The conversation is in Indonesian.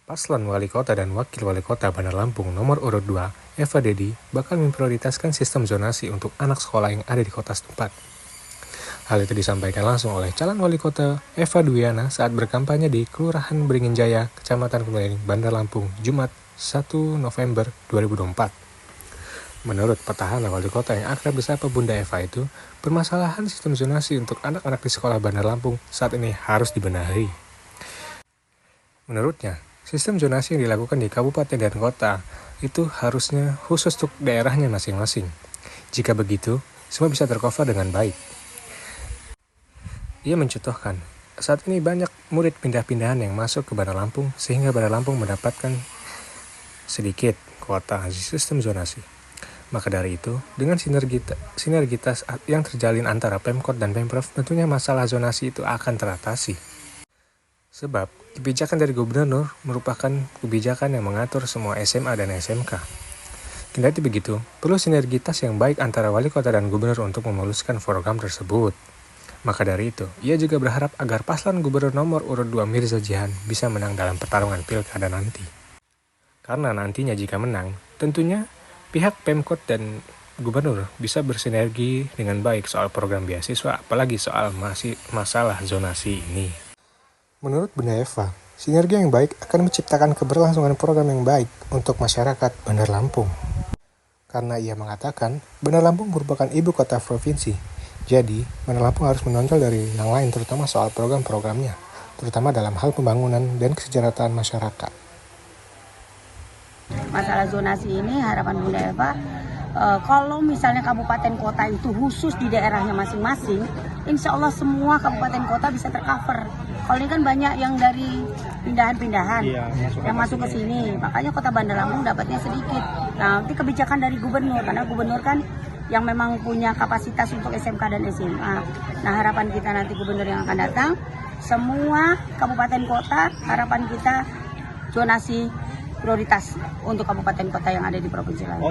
Paslon Wali Kota dan Wakil Wali Kota Bandar Lampung nomor urut 2, Eva Dedi, bakal memprioritaskan sistem zonasi untuk anak sekolah yang ada di kota setempat. Hal itu disampaikan langsung oleh calon Wali Kota Eva Dwiana saat berkampanye di Kelurahan Beringin Jaya, Kecamatan Kemuning, Bandar Lampung, Jumat 1 November 2024. Menurut petahana Wali Kota yang akrab disapa Bunda Eva itu, permasalahan sistem zonasi untuk anak-anak di sekolah Bandar Lampung saat ini harus dibenahi. Menurutnya, sistem zonasi yang dilakukan di kabupaten dan kota itu harusnya khusus untuk daerahnya masing-masing. Jika begitu, semua bisa tercover dengan baik. Ia mencontohkan, saat ini banyak murid pindah-pindahan yang masuk ke Bandar Lampung sehingga Bandar Lampung mendapatkan sedikit kuota sistem zonasi. Maka dari itu, dengan sinergitas yang terjalin antara Pemkot dan Pemprov, tentunya masalah zonasi itu akan teratasi. Sebab, kebijakan dari gubernur merupakan kebijakan yang mengatur semua SMA dan SMK. Kendati begitu, perlu sinergitas yang baik antara wali kota dan gubernur untuk memuluskan program tersebut. Maka dari itu, ia juga berharap agar paslon gubernur nomor urut 2 Mirza Jihan bisa menang dalam pertarungan pilkada nanti. Karena nantinya jika menang, tentunya pihak Pemkot dan gubernur bisa bersinergi dengan baik soal program beasiswa, apalagi soal masalah zonasi ini. Menurut Bunda Eva, sinergi yang baik akan menciptakan keberlangsungan program yang baik untuk masyarakat Bandar Lampung. Karena ia mengatakan, Bandar Lampung merupakan ibu kota provinsi. Jadi, Bandar Lampung harus menonjol dari yang lain terutama soal program-programnya, terutama dalam hal pembangunan dan kesejahteraan masyarakat. Masalah zonasi ini harapan Bunda Eva, kalau misalnya kabupaten kota itu khusus di daerahnya masing-masing, insya Allah semua kabupaten kota bisa tercover. Kalau ini kan banyak yang dari pindahan-pindahan yang masuk ke sini, makanya kota Bandar Lampung dapatnya sedikit. Nah, nanti kebijakan dari gubernur, karena gubernur kan yang memang punya kapasitas untuk SMK dan SMA. Nah, harapan kita nanti gubernur yang akan datang, semua kabupaten kota, harapan kita zonasi prioritas untuk kabupaten kota yang ada di provinsi lain.